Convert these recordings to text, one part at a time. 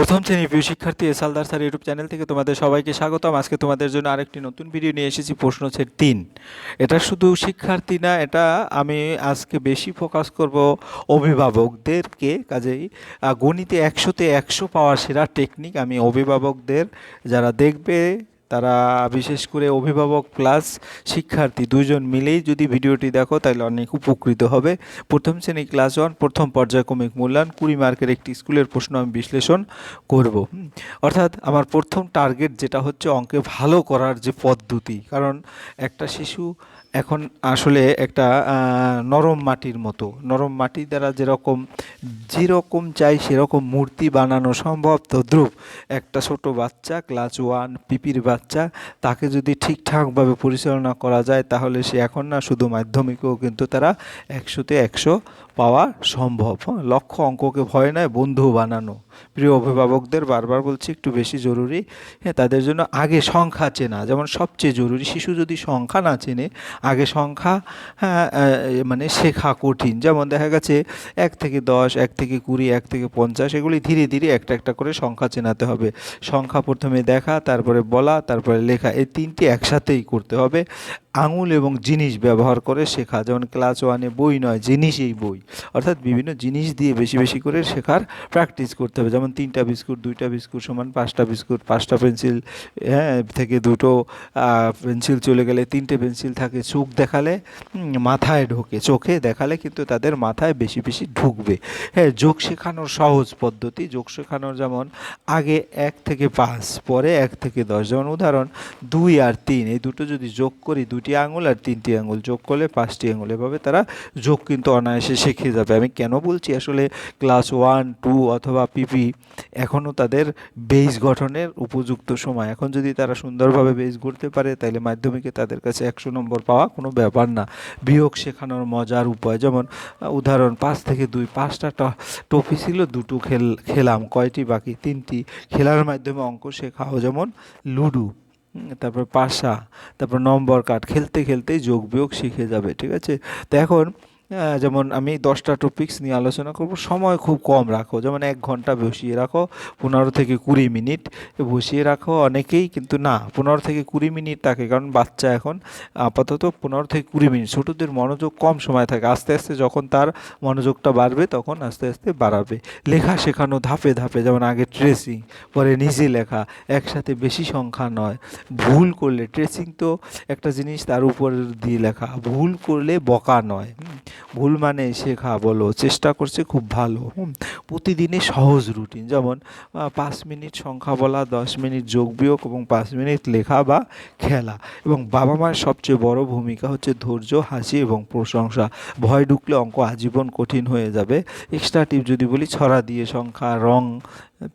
প্রথম শ্রেণীর প্রিয় শিক্ষার্থী এসালদার স্যার ইউটিউব চ্যানেল থেকে তোমাদের সবাইকে স্বাগতম। আজকে তোমাদের জন্য আরেকটি নতুন ভিডিও নিয়ে এসেছি, প্রশ্ন সেট 3। এটা শুধু শিক্ষার্থী না, এটা আমি আজকে বেশি ফোকাস করব অভিভাবকদেরকে। কাজেই গণিতে 100-তে 100 পাওয়ার সেরা টেকনিক আমি অভিভাবকদের, যারা দেখবে তারা, বিশেষ করে অভিভাবক প্লাস শিক্ষার্থী দুইজন মিলেই যদি ভিডিওটি দেখো তাহলে অনেক উপকৃত হবে। প্রথম শ্রেণী ক্লাস 1 প্রথম পর্যায়ক্রমিক মূল্যায়ন 20 মার্কের একটি স্কুলের প্রশ্ন আমি বিশ্লেষণ করব। অর্থাৎ আমার প্রথম টার্গেট যেটা হচ্ছে অঙ্কে ভালো করার যে পদ্ধতি, কারণ একটা শিশু এখন আসলে একটা নরম মাটির মতো, নরম মাটি দ্বারা যেরকম চাই সেরকম মূর্তি বানানো সম্ভব। তদ্রূপ একটা ছোট বাচ্চা ক্লাস 1 পিপির বাচ্চা, তাকে যদি ঠিকঠাকভাবে পরিচালনা করা যায় তাহলে সে এখন না শুধু মাধ্যমিকেও কিন্তু তারা 100-তে 100 পাওয়া সম্ভব। লক্ষ্য অঙ্ককে ভয় নয়, বন্ধু বানানো। প্রিয় অভিভাবকদের বারবার বলছি, একটু বেশি জরুরি তাদের জন্য আগে সংখ্যা চেনা, যেমন সবচেয়ে জরুরি। শিশু যদি সংখ্যা না চেনে, আগে সংখ্যা মানে শেখা কঠিন। যেমন দেখা গেছে 1 থেকে 10, 1 থেকে 20, 1 থেকে 50, এগুলি ধীরে ধীরে একটা একটা করে সংখ্যা চেনাতে হবে। সংখ্যা প্রথমে দেখা, তারপরে বলা, তারপরে লেখা, এই তিনটি একসাথেই করতে হবে। আঙুল এবং জিনিস ব্যবহার করে শেখা, যেমন ক্লাস 1-এ বই নয়, জিনিসই বই। অর্থাৎ বিভিন্ন জিনিস দিয়ে বেশি বেশি করে শেখার প্র্যাকটিস করতে হবে। যেমন 3টা বিস্কুট, 2টা বিস্কুট সমান 5টা বিস্কুট, 5টা পেন্সিল থেকে 2টো পেন্সিল চলে গেলে 3টে পেন্সিল থাকে। চোখ দেখালে মাথায় ঢোকে, চোখে দেখালে কিন্তু তাদের মাথায় বেশি বেশি ঢুকবে। যোগ শেখানোর সহজ পদ্ধতি, যোগ শেখানোর যেমন আগে 1 থেকে 5, পরে 1 থেকে 10। যেমন উদাহরণ 2 আর 3, এই দুটো যদি যোগ করি, 2টি আঙুল আর 3টি আঙুল যোগ করলে 5টি আঙুল। এভাবে তারা যোগ কিন্তু অনায়াসে শিখে যাবে। আমি কেন বলছি, আসলে ক্লাস 1, 2 অথবা পিপি এখনও তাদের বেস গঠনের উপযুক্ত সময়। এখন যদি তারা সুন্দরভাবে বেস গড়তে পারে তাহলে মাধ্যমিকে তাদের কাছে 100 নম্বর পাওয়া কোনো ব্যাপার না। বিয়োগ শেখানোর মজার উপায়, যেমন উদাহরণ 5 থেকে 2, 5টা টপি ছিল, 2টো খেলাম, কয়টি বাকি? 3টি। খেলার মাধ্যমে অঙ্ক শেখাও, যেমন লুডো, তারপর পাশা, তারপর নম্বর কার্ড। খেলতে খেলতেই যোগ বিয়োগ শিখে যাবে, ঠিক আছে? তো এখন যেমন আমি 10টা টপিকস নিয়ে আলোচনা করব। সময় খুব কম রাখো, যেমন 1 ঘন্টা বসিয়ে রাখো, 15 থেকে 20 মিনিট বসিয়ে রাখো। অনেকেই কিন্তু না, 15 থেকে 20 মিনিট থাকে, কারণ বাচ্চা এখন আপাতত 15 থেকে 20 মিনিট। ছোটোদের মনোযোগ কম সময় থাকে, আস্তে আস্তে যখন তার মনোযোগটা বাড়বে তখন আস্তে আস্তে বাড়াবে। লেখা শেখানো ধাপে ধাপে, যেমন আগে ট্রেসিং, পরে নিজে লেখা, একসাথে বেশি সংখ্যা নয়। ভুল করলে, ট্রেসিং তো একটা জিনিস, তার উপর দিয়ে লেখা, ভুল করলে বকা নয়। ভুল মানে শেখা বলো, চেষ্টা করছে খুব ভালো। প্রতিদিনে সহজ রুটিন, যেমন 5 মিনিট সংখ্যা বলা, 10 মিনিট যোগ বিয়োগ এবং 5 মিনিট লেখা বা খেলা। এবং বাবা মায়ের সবচেয়ে বড় ভূমিকা হচ্ছে ধৈর্য, হাসি এবং প্রশংসা। ভয় ঢুকলে অঙ্ক আজীবন কঠিন হয়ে যাবে। এক্সট্রা টিপ যদি বলি, ছড়া দিয়ে সংখ্যা, রং,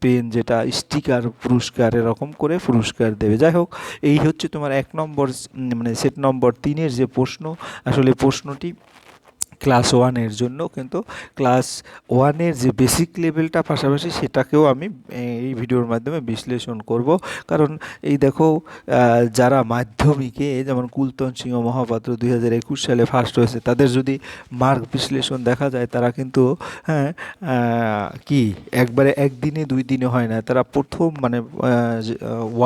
পেন, যেটা স্টিকার, পুরস্কার, এরকম করে পুরস্কার দেবে। যাই হোক, এই হচ্ছে তোমার 1 নম্বর, মানে সেট নম্বর 3-এর যে প্রশ্ন। আসলে প্রশ্নটি ক্লাস 1-এর জন্য, কিন্তু ক্লাস 1-এর যে বেসিক লেভেলটা পাশাপাশি সেটাকেও আমি এই ভিডিওর মাধ্যমে বিশ্লেষণ করব। কারণ এই দেখো, যারা মাধ্যমিকে, যেমন কুলতন সিংহ মহাপাত্র 2021 সালে ফার্স্ট হয়েছে, তাদের যদি মার্ক বিশ্লেষণ দেখা যায়, তারা কিন্তু কি একবারে একদিনে 2 দিনে হয় না। তারা প্রথম মানে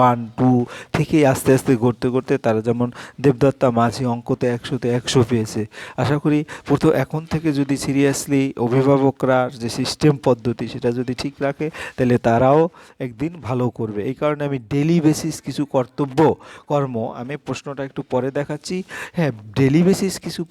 1, 2 থেকে আস্তে আস্তে করতে করতে তারা, যেমন দেবদত্তা মাঝি অঙ্কতে 100-তে 100 পেয়েছে। আশা করি এখন থেকে যদি সিরিয়াসলি অভিভাবকরা যে সিস্টেম পদ্ধতি সেটা যদি ঠিক রাখে, তাহলে তারাও একদিন ভালো করবে। এই কারণে আমি ডেলি বেসিস কিছু কর্ম, আমি প্রশ্নটা একটু পরে দেখাচ্ছি। ডেলি বেসিস কিছু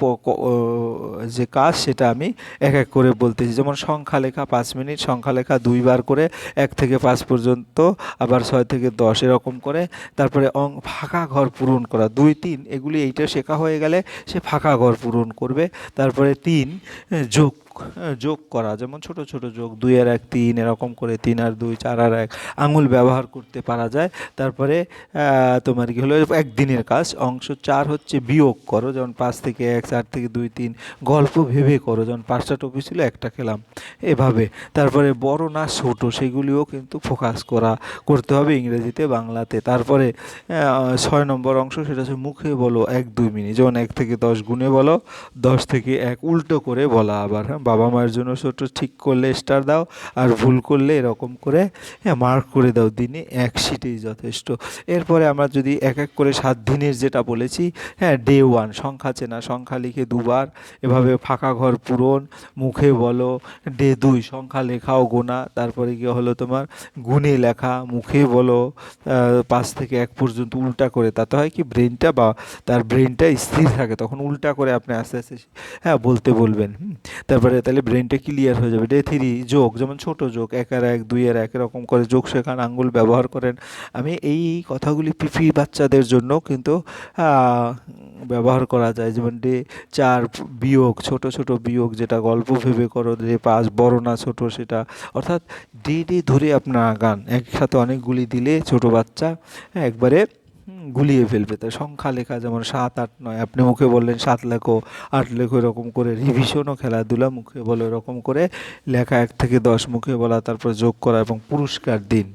যে কাজ, সেটা আমি এক এক করে বলতেছি। যেমন সংখ্যা লেখা 5 মিনিট, সংখ্যা লেখা 2 বার করে, 1 থেকে 5 পর্যন্ত, আবার 6 থেকে 10, এরকম করে। তারপরে ফাঁকা ঘর পূরণ করা 2, 3, এগুলি এইটা শেখা হয়ে গেলে সে ফাঁকা ঘর পূরণ করবে। তারপরে 3 যোগ করা, যেমন ছোট ছোট যোগ, 2 আর 1 3, এরকম করে 3 আর 2 4 আর 1 আঙুল ব্যবহার করতে পারা যায়। তারপরে তোমার কি হলো, একদিনের কাজ। অংশ 4 হচ্ছে বিয়োগ করো, যেমন 5 থেকে 1, 4 থেকে 2, 3। গল্প ভেবে করো, যেমন 5টা টপি ছিল, 1টা খেলাম, এভাবে। তারপরে বড় না ছোট সেগুলিও কিন্তু ফোকাস করতে হবে, ইংরেজিতে, বাংলাতে। তারপরে 6 নম্বর অংশ, সেটা হচ্ছে মুখে বলো 1-2 মিনিট, যেমন 1 থেকে 10 গুণে বলো, 10 থেকে 1 উল্টো করে বলা, আবার বাবা মায়ের জন্য ছোট, ঠিক করলে স্টার দাও, আর ভুল করলে এরকম করে মার্ক করে দাও, দিনে এক শিটেই যথেষ্ট। এরপরে আমরা যদি এক এক করে 7 দিনের যেটা বলেছি, ডে 1 সংখ্যা চেনা, সংখ্যা লিখে দুবার এভাবে ফাঁকা ঘর পূরণ, মুখে বলো। ডে 2 সংখ্যা লেখা ও গোনা, তারপরে গিয়ে হলো তোমার গুণে লেখা, মুখে বলো 5 থেকে 1 পর্যন্ত উল্টা করে। তাতে হয় কি, ব্রেনটা বা তার ব্রেনটা স্থির থাকে, তখন উল্টা করে আপনি আস্তে আস্তে বলতে বলবেন। তারপরে তাহলে ব্রেনটা ক্লিয়ার হয়ে যাবে। ডে 3 যোগ, যেমন ছোট যোগ, 1 আর 1 2 আর 1 এরকম করে যোগ শেখান, আঙ্গুল ব্যবহার করেন। আমি এই কথাগুলি পিপি বাচ্চাদের জন্য কিন্তু ব্যবহার করা যায়। যেমন ডে 4 বিয়োগ, ছোট ছোট বিয়োগ, যেটা গল্প ভেবে করো। ডে 5 বড় না ছোট সেটা, অর্থাৎ ডে ডে ধরে আপনার আগান। একসাথে অনেকগুলি দিলে ছোট বাচ্চা একবারে গুলিয়ে ফেলবে। তাই সংখ্যা লেখা, যেমন 7 8 9, আপনি মুখে বললেন 7 লেখো, 8 লেখো, এরকম করে। রিভিশনও খেলাধুলা, মুখে বলো, এরকম করে লেখা 1 থেকে 10 মুখে বলা, তারপর যোগ করা এবং পুরস্কার দিন।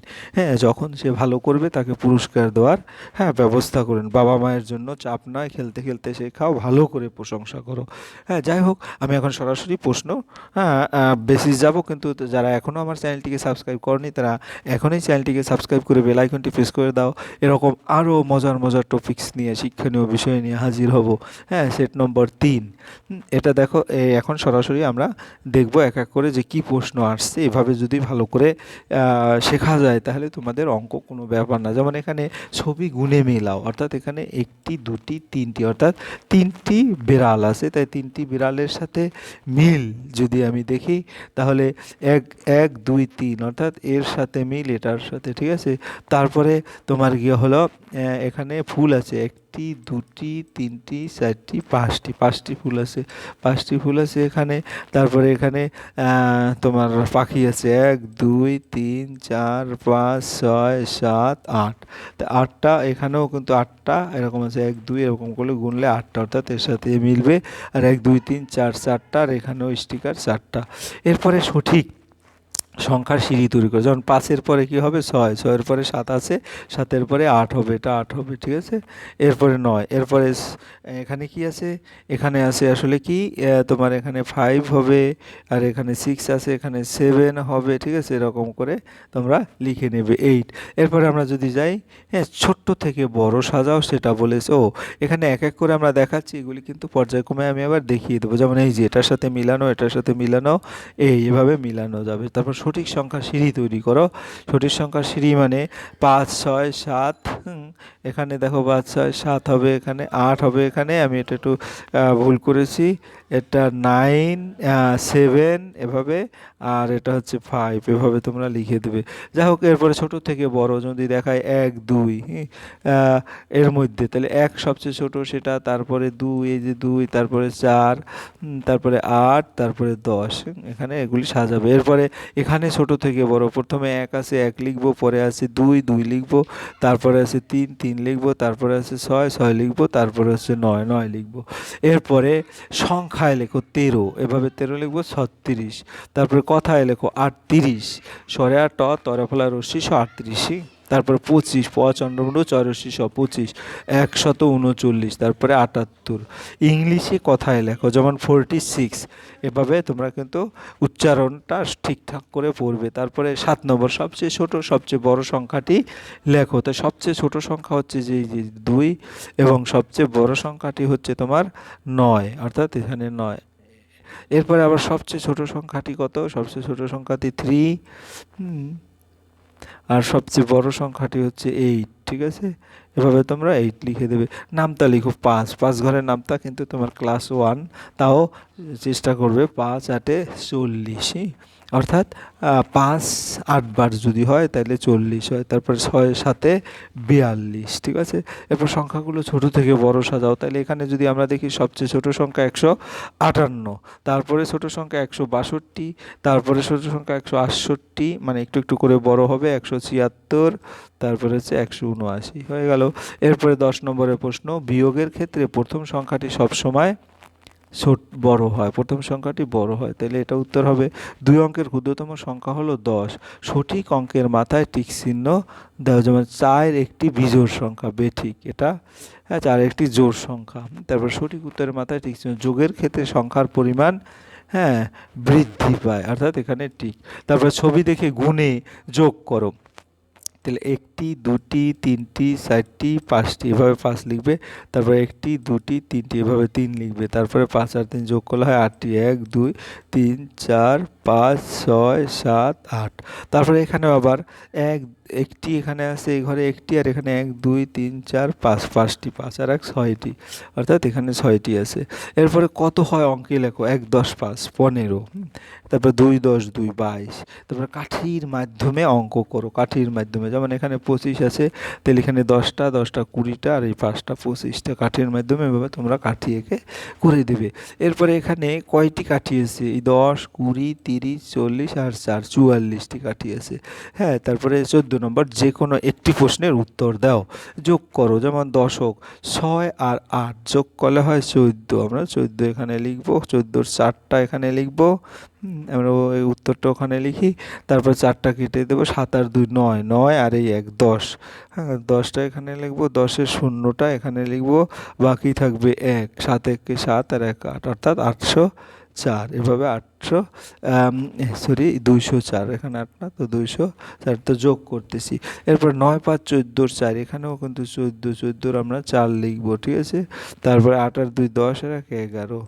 যখন সে ভালো করবে তাকে পুরস্কার দেওয়ার ব্যবস্থা করুন। বাবা মায়ের জন্য চাপ নয়, খেলতে খেলতে শেখাও, ভালো করে প্রশংসা করো। যাই হোক, আমি এখন সরাসরি প্রশ্ন বেসিস যাব, কিন্তু যারা এখনও আমার চ্যানেলটিকে সাবস্ক্রাইব করনি তারা এখনই চ্যানেলটিকে সাবস্ক্রাইব করে বেল আইকনটি প্রেস করে দাও। এরকম আরও মজার মজার টপিকস নিয়ে, শিক্ষণীয় বিষয় নিয়ে হাজির হব। সেট নম্বর 3, এটা দেখো। এখন সরাসরি আমরা দেখব এক এক করে যে কি প্রশ্ন আসছে। এভাবে যদি ভালো করে শেখা যায় তাহলে তোমাদের অঙ্ক কোনো ব্যাপার না। যেমন এখানে ছবি গুণে মেলাও, অর্থাৎ এখানে 1টি 2টি 3টি, অর্থাৎ 3টি বিড়াল আছে, তাই 3টি বিড়ালের সাথে মিল যদি আমি দেখি তাহলে 1 1 2 3, অর্থাৎ এর সাথে মিল এটার সাথে, ঠিক আছে। তারপরে তোমার গিয়ে হলো এখানে ফুল আছে 1টি 2টি 3টি 4টি 5টি ফুল আছে, 5টি ফুল আছে এখানে। তারপরে এখানে তোমার পাখি আছে 1 2 3 4 5 6 7 8, তা 8টা এখানেও কিন্তু 8টা এরকম আছে, 1 2 এরকম করলে গুনলে 8টা, অর্থাৎ এর সাথে মিলবে। আর 1 2 3 4 4টা, আর এখানেও স্টিকার 4টা। এরপরে সঠিক সংখ্যার সিঁড়ি তৈরি করে, যেমন 5-এর পরে কী হবে 6, 6-এর পরে 7 আছে, 7-এর পরে 8 হবে, এটা 8 হবে, ঠিক আছে। এরপরে 9, এরপরে এখানে কি আছে, এখানে আছে আসলে কি তোমার এখানে 5 হবে, আর এখানে 6 আছে, এখানে 7 হবে, ঠিক আছে। এরকম করে তোমরা লিখে নেবে 8। এরপরে আমরা যদি যাই, ছোট্ট থেকে বড় সাজাও, সেটা বলেছে। এখানে এক এক করে আমরা দেখাচ্ছি, এগুলি কিন্তু পর্যায়ক্রমে আমি আবার দেখিয়ে দেবো। যেমন এই যে এটার সাথে মিলানো, এটার সাথে মিলানো, এভাবে মিলানো যাবে। তারপর সঠিক সংখ্যার সিঁড়ি তৈরি করো। সঠিক সংখ্যার সিঁড়ি মানে 5 6 7, এখানে দেখো 5 6 7 হবে, এখানে 8 হবে, এখানে আমি এটা একটু ভুল করেছি, এটা 9 7 এভাবে, আর এটা হচ্ছে 5, এভাবে তোমরা লিখে দেবে। যাই হোক, এরপরে ছোট থেকে বড় যদি দেখায় 1 2, এর মধ্যে তাহলে 1 সবচেয়ে ছোট সেটা, তারপরে 2, এই যে 2, তারপরে 4, তারপরে 8, তারপরে 10, এখানে এগুলি সাজাবে। এরপরে এখানে ছোট থেকে বড়, প্রথমে 1 আছে 1 লিখবো, পরে আছে 2 2 লিখবো, তারপরে আছে 3 3 লিখবো, তারপরে আছে 6 6 লিখবো, তারপরে হচ্ছে 9 9 লিখবো। এরপরে সংখ্যায় লেখো 13, এভাবে 13 লিখবো, 36। তারপরে কথায় লেখো 38, স্বরে ট তরে ফলা রশ্মি 38। তারপরে 25, প চন্দ্রমুণ্ড 84 25, 139। তারপরে 78। ইংলিশে কথায় লেখো, যেমন 46, এভাবে তোমরা কিন্তু উচ্চারণটা ঠিকঠাক করে পড়বে। তারপরে 7 নম্বর, সবচেয়ে ছোট সবচেয়ে বড় সংখ্যাটি লেখো। তো সবচেয়ে ছোট সংখ্যা হচ্ছে যে 2, এবং সবচেয়ে বড় সংখ্যাটি হচ্ছে তোমার 9, অর্থাৎ এখানে 9। এরপরে আবার সবচেয়ে ছোট সংখ্যাটি কত, সবচেয়ে ছোট সংখ্যাটি 3, আর সবচেয়ে বড় সংখ্যাটি হচ্ছে 8, ঠিক আছে। এভাবে তোমরা 8 লিখে দেবে। নামতা লিখো 5, 5 ঘরের নামতা, কিন্তু তোমার ক্লাস 1, তাও চেষ্টা করবে 5 8 40, অর্থাৎ 5 8 বার যদি হয় তাহলে 40 হয়। তারপরে 6 7 42, ঠিক আছে। এরপর সংখ্যাগুলো ছোট থেকে বড় সাজাও। তাহলে এখানে যদি আমরা দেখি, সবচেয়ে ছোট সংখ্যা 158, তারপরে ছোট সংখ্যা 162, তারপরে ছোট সংখ্যা 168, মানে একটু একটু করে বড় হবে 176, তারপরে হচ্ছে 179, হয়ে গেল। এরপরে 10 নম্বরের প্রশ্ন, বিয়োগের ক্ষেত্রে প্রথম সংখ্যাটি সবসময় বড় হয়, প্রথম সংখ্যাটি বড় হয়, তাহলে এটা উত্তর হবে। 2 অঙ্কের ক্ষুদ্রতম সংখ্যা হলো 10। সঠিক অঙ্কের মাথায় টিক চিহ্ন দাও, যেমন 4 একটি বিজোড় সংখ্যা, বেঠিক এটা। 4 একটি জোড় সংখ্যা। তারপর সঠিক উত্তরের মাথায় টিক চিহ্ন। যোগের ক্ষেত্রে সংখ্যার পরিমাণ হ্যাঁ, বৃদ্ধি পায়, অর্থাৎ এখানে টিক। তারপরে ছবি দেখে গুণে যোগ করো, তাহলে 1টি 2টি 3টি 4টি 5টি এভাবে 5 লিখবে। তারপরে 1টি 2টি 3টি এভাবে 3 লিখবে। তারপরে 5 আর 3 যোগ করলে হয় 8টি, 1 2 3 4 5 6 7 8। তারপরে এখানেও আবার একটি এখানে আছে, এই ঘরে একটি, আর এখানে 1 2 3 4 5 5টি, 5 আর 1 6টি, অর্থাৎ এখানে 6টি আছে। এরপরে কত হয় অঙ্কে লেখো, 1 10 5 15। তারপর 2 10 2 22। তারপরে কাঠির মাধ্যমে অঙ্ক করো, কাঠির মাধ্যমে, যেমন এখানে 25 আছে, তাহলে এখানে 10টা 10টা 20টা, আর এই 5টা 25টা, কাঠির মাধ্যমে এভাবে তোমরা কাঠি এঁকে করে দেবে। এরপরে এখানে কয়টি কাঠি আছে, এই 10 20 30 40 আর 4 44টি কাঠি আছে। হ্যাঁ, তারপরে 14 নম্বর, যে কোনো একটি প্রশ্নের উত্তর দাও, যোগ করো। যেমন দশক, 6 আর 8 যোগ করলে হয় 14, আমরা 14 এখানে লিখবো, 14-র 4টা এখানে লিখবো। আমরা এই উত্তরটা ওখানে লিখি। তারপর 4টা কেটে দেবো, 7 আর 2 9, 9 আর এই 1 10। হ্যাঁ, 10টা এখানে লিখবো, 10-এর 0টা এখানে লিখবো, বাকি থাকবে 1, 7 একে 7 আর 1 8, অর্থাৎ 804। এভাবে 204, এখানে 8 না তো 204, তো যোগ করতেছি। এরপর 9 5 14-র 4, এখানেও কিন্তু 14, 14-র আমরা 4 লিখবো, ঠিক আছে। তারপরে 8 আর 2 10 আর 1 11।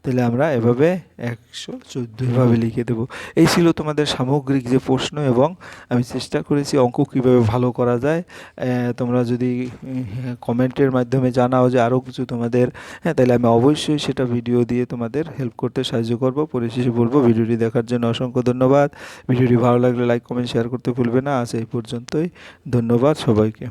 তাহলে আমরা এভাবে 114 এভাবে লিখে দেবো। এই ছিল তোমাদের সামগ্রিক যে প্রশ্ন, এবং আমি চেষ্টা করেছি অঙ্ক কীভাবে ভালো করা যায়। তোমরা যদি কমেন্টের মাধ্যমে জানাও যে আরও কিছু তোমাদের, হ্যাঁ, তাহলে আমি অবশ্যই সেটা ভিডিও দিয়ে তোমাদের হেল্প করতে সাহায্য করব। পরিশেষে বলবো, ভিডিওটি দেখার জন্য অসংখ্য ধন্যবাদ। ভিডিওটি ভালো লাগলে লাইক কমেন্ট শেয়ার করতে ভুলবে না। আজ এই পর্যন্তই, ধন্যবাদ সবাইকে।